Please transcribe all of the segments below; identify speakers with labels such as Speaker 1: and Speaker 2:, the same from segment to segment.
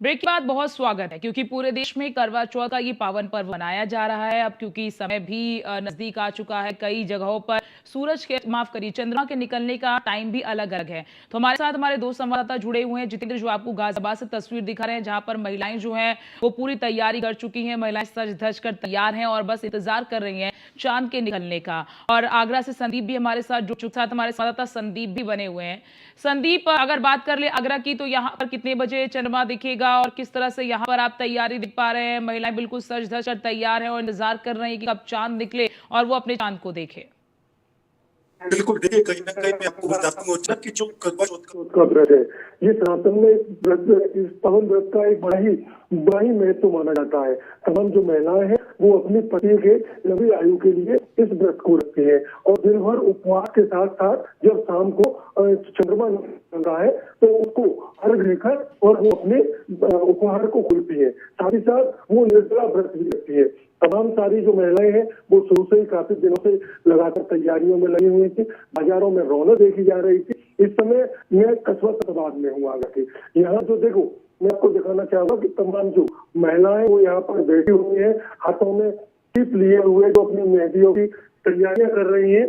Speaker 1: Break के बाद बहुत स्वागत है क्योंकि पूरे देश में करवा चौथ का ये पावन पर्व मनाया जा रहा है। अब क्योंकि समय भी नजदीक आ चुका है, कई जगहों पर सूरज के माफ करिए चंद्रमा के निकलने का टाइम भी अलग अलग है। तो हमारे साथ हमारे दो संवाददाता जुड़े हुए हैं। जितेंद्र जो आपको गाजियाबाद से तस्वीर दिखा रहे हैं जहां पर महिलाएं जो है वो पूरी तैयारी कर चुकी हैं। महिलाएं सज धज कर तैयार हैं और बस इंतजार कर रही हैं चांद के निकलने का। और आगरा से संदीप भी हमारे साथ जुड़ चुके, साथ हमारे संवाददाता संदीप भी बने हुए हैं। संदीप, अगर बात कर ले आगरा की, तो यहाँ पर कितने बजे चंद्रमा दिखेगा और किस तरह से यहाँ पर आप तैयारी दिख पा रहे हैं? महिलाएं बिल्कुल सज धज कर तैयार हैं और इंतजार कर रही हैं कि कब चांद निकले और वो अपने चांद को देखे।
Speaker 2: बिल्कुल, देखिए कहीं न कहीं मैं आपको बताता हूँ कि जो करवा चौथ
Speaker 3: का व्रत है, ये सनातन में व्रत, इस पावन व्रत का एक बड़ा ही महत्व माना जाता है। तमाम जो महिलाएं हैं वो अपने पति के लंबी आयु के लिए इस व्रत को रखती है और दिन भर उपवास के साथ साथ जब शाम को चंद्रमा निकल रहा है तो उसको अर्घ देकर और वो अपने उपहार को खोलती है। साथ ही साथ वो निर्जला व्रत भी रखती है। तमाम सारी जो महिलाएं हैं वो शुरू से ही काफी दिनों से लगातार तैयारियों में लगी हुई थी। बाजारों में रौनक देखी जा रही थी। इस समय मैं कस्बा तबाद में हूँ आगरा के। यहाँ जो देखो, मैं आपको दिखाना चाहूंगा कि तमाम जो महिलाएं वो यहाँ पर बैठी हुई है, हाथों में टिप लिए हुए जो अपनी मेहंदियों की तैयारियां कर रही है।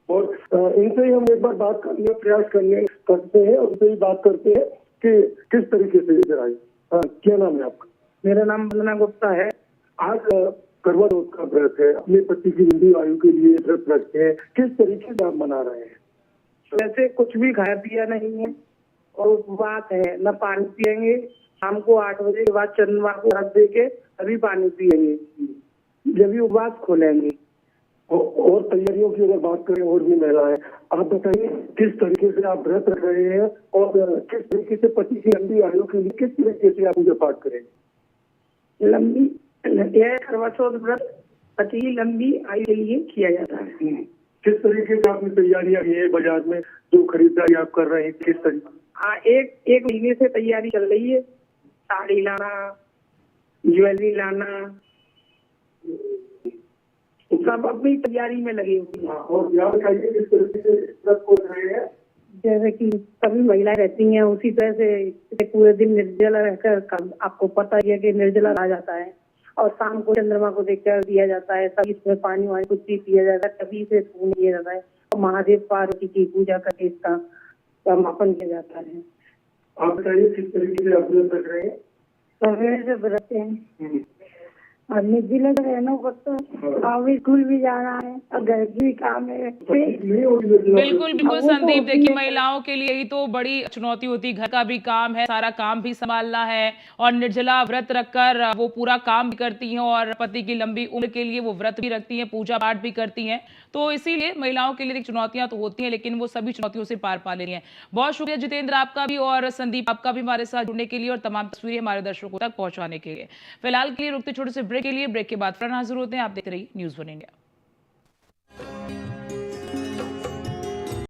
Speaker 3: और इनसे ही हम एक बार बात करने प्रयास करते हैं, उनसे ही बात करते हैं कि किस तरीके से इधर आई। क्या नाम है आपका?
Speaker 4: मेरा नाम वंदना गुप्ता है।
Speaker 3: आज करवा चौथ का व्रत है, अपने पति की लंबी आयु के लिए व्रत रखते हैं, किस तरीके से आप मना रहे हैं?
Speaker 4: वैसे कुछ भी खाया पिया नहीं है और उपवास है, न पानी पियेंगे। शाम को 8 बजे के बाद चंद्रमा को रख दे के अभी पानी पियेंगे, जब भी उपवास खोलेंगे।
Speaker 3: और तैयारियों की अगर बात करें और भी महिलाएं, आप बताइए किस तरीके से आप व्रत रख रहे हैं और किस तरीके से पति की लंबी आयु के लिए किस तरीके से आप पूजा पाठ करेंगे?
Speaker 4: लंबी यह करवा चौथ व्रत पति की लंबी आयु के लिए किया जाता है।
Speaker 3: किस तरीके से आपने तैयारियां की है? बाजार में जो खरीदारी आप कर रहे हैं किस तरीके?
Speaker 4: एक महीने से तैयारी चल रही है। साड़ी लाना, ज्वेलरी लाना, सब अपनी तैयारी में लगे हुए हैं।
Speaker 3: और यहाँ बताइए किस तरीके से व्रत को रहे हैं?
Speaker 4: जैसे कि सभी महिलाएं रहती हैं उसी तरह से पूरे दिन निर्जला रहकर, आपको पता ही है कि निर्जला रहा जाता है और शाम को चंद्रमा को देखकर दिया जाता है। तभी इसमें पानी वानी कुछ भी पिया जाता है, तभी इसे छूने दिया जाता है और महादेव पार्वती की पूजा करके इसका समापन किया जाता है।
Speaker 3: आप बताइए किस तरीके से आप व्रत रख रहे हैं?
Speaker 4: सवेरे से व्रत हैं और निर्जला रहना पड़ता है। अब स्कूल भी जाना है और घर की भी काम है।
Speaker 1: बिल्कुल बिल्कुल संदीप, देखिए महिलाओं के लिए ही तो बड़ी चुनौती होती है। घर का भी काम है, सारा काम भी संभालना है और निर्जला व्रत रखकर वो पूरा काम भी करती हैं और पति की लंबी उम्र के लिए वो व्रत भी रखती हैं, पूजा पाठ भी करती हैं। तो इसीलिए महिलाओं के लिए चुनौतियां तो होती हैं, लेकिन वो सभी चुनौतियों से पार पा ले रही हैं। बहुत शुक्रिया जितेंद्र आपका भी और संदीप आपका भी हमारे साथ जुड़ने के लिए और तमाम तस्वीरें हमारे दर्शकों तक पहुंचाने के लिए। फिलहाल के लिए रुकते छोटे से ब्रेक के लिए, ब्रेक के बाद फिर हाजिर होते हैं। आप देख रही न्यूज़ 1 इंडिया।